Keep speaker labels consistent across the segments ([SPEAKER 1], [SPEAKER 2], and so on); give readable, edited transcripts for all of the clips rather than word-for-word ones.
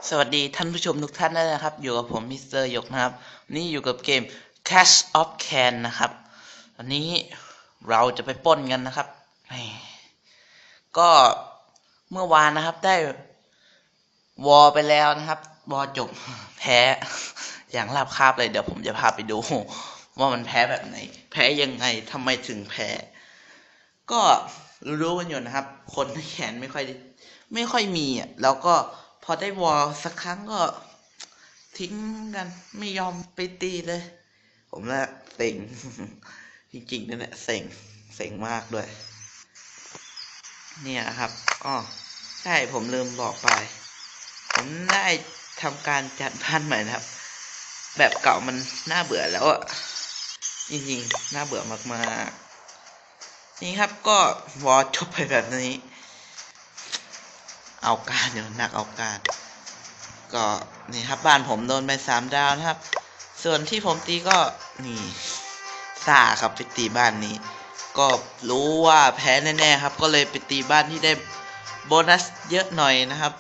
[SPEAKER 1] สวัสดีท่านผู้ชมทุกท่านด้วยนะครับอยู่กับผมมิสเตอร์หยกนะครับนี่อยู่กับเกม Clash of Clans นะครับวันนี้เราจะไปปล้นกันนะครับก็เมื่อวานนะครับได้วอไปแล้วนะครับวอจบแพ้อย่างราบคาบเลยเดี๋ยวผมจะพาไปดูว่ามันแพ้แบบไหนแพ้ยังไงทำไมถึงแพ้ก็รู้กันอยู่นะครับคนแขนไม่ค่อยมีอ่ะแล้วก็พอได้วอลสักครั้งก็ทิ้งกันไม่ยอมไปตีเลยผมน่ะเซ็งจริงๆนั่นแหละเซ็งมากด้วยเนี่ยครับอ๋อใช่ผมลืมบอกไปผมได้ทำการจัดบ้านใหม่นะครับแบบเก่ามันน่าเบื่อแล้วอ่ะจริงๆน่าเบื่อมากๆนี่ครับก็วอลจบไปแบบนี้เอาการเดี๋ยวนักเอาการก็นี่ครับบ้านผมโดนไป3 ดาวนะครับส่วนที่ผมตีก็นี่ซ่าครับไปตีบ้านนี้ก็รู้ว่าแพ้แน่ๆครับก็เลยไปตีบ้านที่ได้โบนัสเยอะหน่อยนะครับ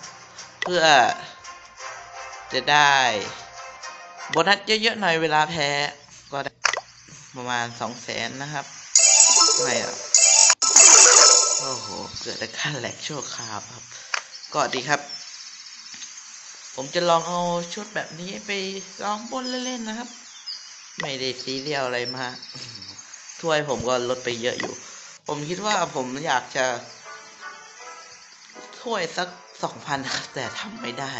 [SPEAKER 1] เพื่อจะได้โบนัสเยอะๆหน่อยเวลาแพ้ก็ได้ประมาณ200,000นะครับไม่หรอกโอ้โหเกิดอาการแหลกชั่วคราวครับก็ดีครับผมจะลองเอาชุดแบบนี้ไปลองปล้นเล่นๆนะครับไม่ได้ซีเรียสอะไรมากถ้วยผมก็ลดไปเยอะอยู่ผมคิดว่าผมอยากจะถ้วยสัก 2,000 นะครับแต่ทำไม่ได้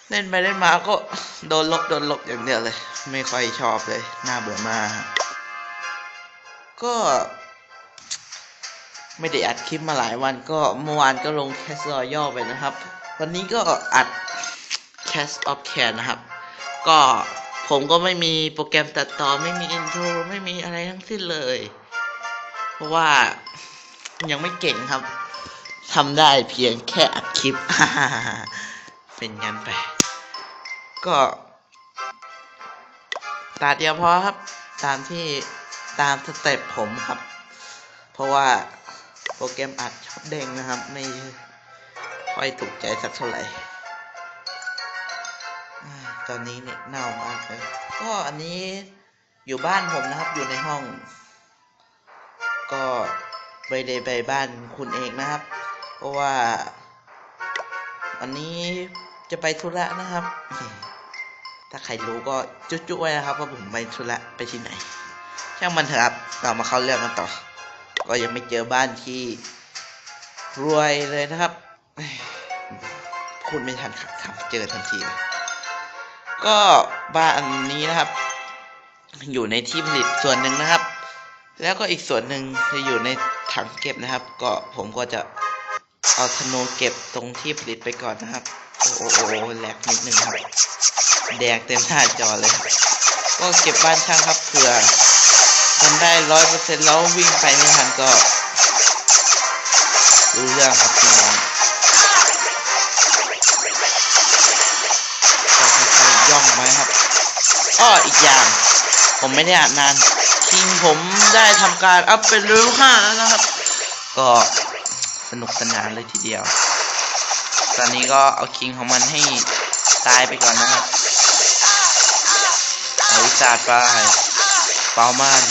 [SPEAKER 1] เล่นไปเล่นมาก็โดนลบอย่างเดียวเลยไม่ค่อยชอบเลยน่าเบื่อมากก็ไม่ได้อัดคลิปมาหลายวันก็เมื่อวานก็ลงแคสรอย่อไปนะครับวันนี้ก็อัดClash of Clans นะครับก็ผมก็ไม่มีโปรแกรมตัดต่อไม่มีอินโทรไม่มีอะไรทั้งสิ้นเลยเพราะว่ายังไม่เก่งครับทำได้เพียงแค่อัดคลิป เป็นงั้นไปก็ตาเดียวพอครับตามสเต็ปผมครับเพราะว่าโปรแกรมอัดชอบเด้งนะครับไม่ค่อยถูกใจสักเท่าไหร่ตอนนี้เน็ตเน่ามากเลยก็อันนี้อยู่บ้านผมนะครับอยู่ในห้องก็ไม่ได้ไปบ้านคุณเองนะครับเพราะว่าวันนี้จะไปธุระนะครับถ้าใครรู้ก็จุ๊ๆไว้นะครับว่าผมไปธุระไปที่ไหนช่างมันเถอะครับเรามาเข้าเรื่องกันต่อก็ยังไม่เจอบ้านที่รวยเลยนะครับพูดไม่ทันครับเจอทันทีเลยก็บ้านนี้นะครับอยู่ในที่ผลิตส่วนหนึ่งนะครับแล้วก็อีกส่วนหนึ่งจะอยู่ในถังเก็บนะครับก็ผมก็จะเอาธนูเก็บตรงที่ผลิตไปก่อนนะครับโอ้แหลกนิดนึงครับแดงเต็มหน้าจอเลยก็เก็บบ้านช่างครับเผื่อมันได้100%แล้ววิ่งไปไม่ทันก็รู้เรื่องครับพี่น้องย่องไหมครับอีกอย่างผมไม่ได้อ่านนานคิงผมได้ทำการอัพเป็นเลเวล 5แล้วนะครับก็สนุกสนานเลยทีเดียวตอนนี้ก็เอาคิงของมันให้ตายไปก่อนนะครับเอาวิสาดไปเป่ามัน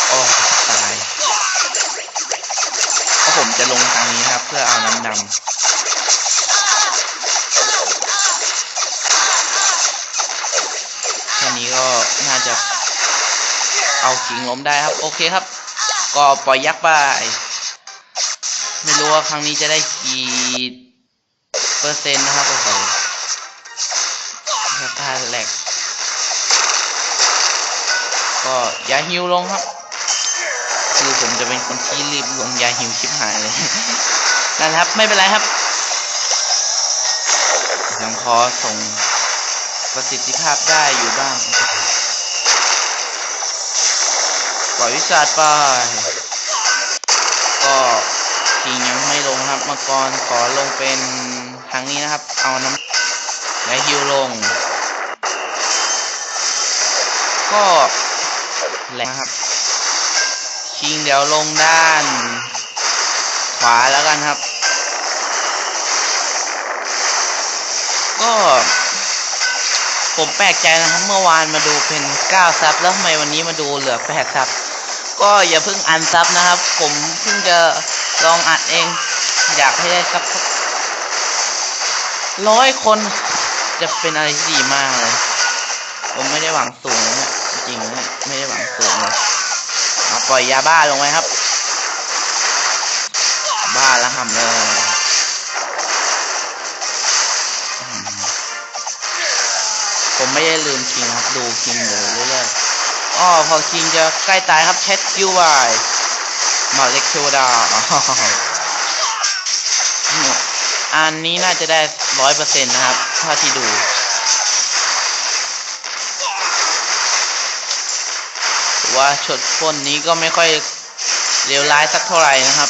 [SPEAKER 1] โอ้ตายเพราะผมจะลงทางนี้ครับเพื่อเอาน้ำดำแค่นี้ก็น่าจะเอาคิงล้มได้ครับโอเคครับก็ปล่อยยักษ์ไปไม่รู้ว่าครั้งนี้จะได้กี่เปอร์เซ็นต์นะครับโอ้โหแค่แหลกก็อย่าฮิวลงครับคือผมจะเป็นคนที่รีบลงยาหิวชิบหายเลยนะครับไม่เป็นไรครับยังพอส่งประสิทธิภาพได้อยู่บ้างปล่อยวิสาดไปก็คิงยังไม่ลงครับมังกรขอลงเป็นทางนี้นะครับเอาน้ำและฮิวลงก็แหลกครับคิงเดี๋ยวลงด้าน ขวาแล้วกันครับก็ผมแปลกใจนะครับเมื่อวานมาดูเป็น9ซับแล้วทำไมวันนี้มาดูเหลือ8ซับก็อย่าเพิ่งอันซับนะครับผมเพิ่งจะลองอัดเองอยากให้ได้สัก100 คนจะเป็นอะไรที่ดีมากเลยผมไม่ได้หวังสูงนะจริงๆไม่ได้หวังสูงเลยเอาปล่อยยาบ้าลงไว้ครับบ้าแล้วทำเลยผมไม่ได้ลืมคิงครับดูคิงอยู่เรื่อยๆพอคิงจะใกล้ตายครับเช็ดยูไวมาเล็กเทวดาอันนี้น่าจะได้ 100% นะครับถ้าที่ดูว่าชดพ่นนี้ก็ไม่ค่อยเลวร้ายสักเท่าไหร่นะครับ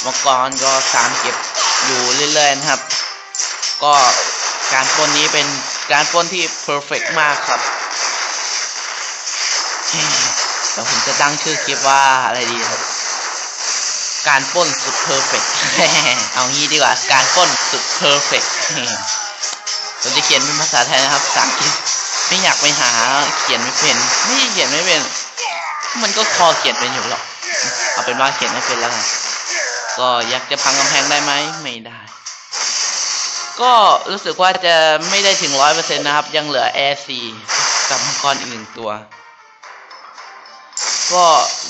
[SPEAKER 1] มังกรก็3เก็บอยู่เรื่อยๆนะครับก็การปล้นนี้เป็นการปล้นที่เพอร์เฟกต์มากครับแต่ผมจะตั้งชื่อคลิปว่าอะไรดีครับการปล้นสุดเพอร์เฟกต์เอางี้ดีกว่าการปล้นสุดเพอร์เฟกต์ผมจะเขียนเป็นภาษาไทยนะครับภาษาอังกฤษไม่อยากไปหาเขียนไม่เป็นไม่เขียนไม่เป็นมันก็พอเขียนเป็นอยู่หรอกเอาเป็นว่าเขียนไม่เป็นแล้วกันก็อยากจะพังกำแพงได้ไหมไม่ได้ก็รู้สึกว่าจะไม่ได้ถึง 100% นะครับยังเหลือแอร์ซีกับมังกรอีก1 ตัวก็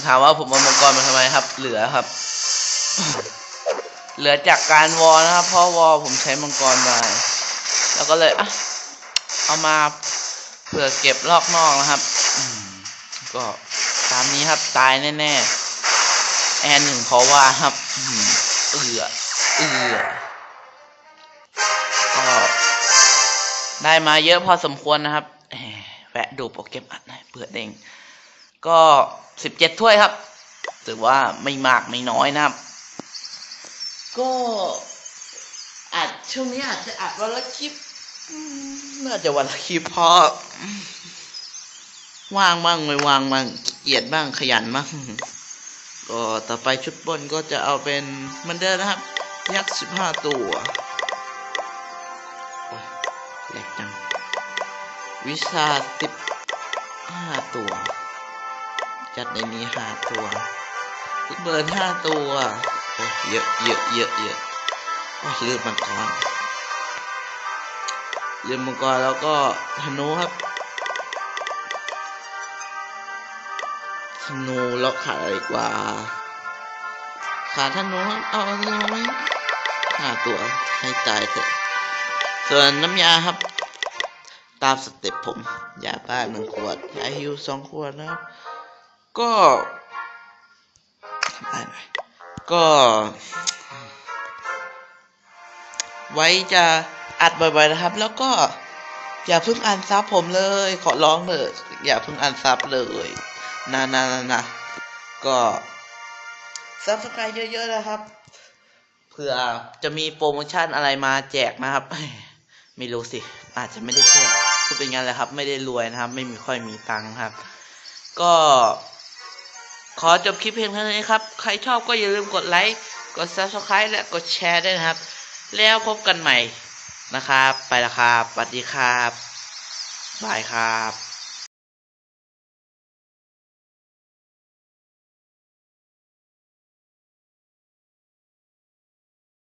[SPEAKER 1] ถามว่าผมเอามังกรมาทำไมครับเหลือครับ เหลือจากการวอลนะครับเพราะวอลผมใช้มังกรได้แล้วก็เลยเอามาเผื่อเก็บลอกนอกนะครับก็ตามนี้ครับตายแน่ๆแอน1เพราะว่าครับก็ได้มาเยอะพอสมควรนะครับแวะดูโปรแกรมอัดหน่อยเปิดเองก็17 ถ้วยครับถือว่าไม่มากไม่น้อยนะครับก็อัดช่วงนี้อาจจะอัดวันละคลิปน่าจะวันละคลิปเพราะว่างบ้างไม่ว่างบ้างเกียดบ้างขยันบ้างก็ต่อไปชุดบนก็จะเอาเป็นมันเดิมนะครับยักษ์15 ตัวแหลกจังวิชา15 ตัวจัดในนี้5 ตัวทุกเบิร์น5 ตัวเยอะลืมมังกรแล้วก็ธนูครับธนูแล้วขาดอะไรกว่าขาดธนูเอาธนูไหม5 ตัวให้ตายเถอะส่วนน้ำยาครับตามสเต็ปผมยาบ้า1 ขวดยาฮิว2 ขวดนะครับก็ไว้จะอัดบ่อยๆนะครับแล้วก็อย่าเพิ่งอันซับผมเลยขอร้องเลยอย่าเพิ่งอันซับเลยนะก็ซับสไครต์เยอะๆนะครับเผื่อจะมีโปรโมชั่นอะไรมาแจกนะครับไม่รู้สิอาจจะไม่ได้แจกก็เป็นงั้นแหละครับไม่ได้รวยนะครับไม่ค่อยมีตังค์ครับก็ขอจบคลิปเพียงเท่านี้ครับใครชอบก็อย่าลืมกดไลค์กด Subscribe และกดแชร์ด้วยนะครับแล้วพบกันใหม่นะครับไปละครับสวัสดีครับบายครับ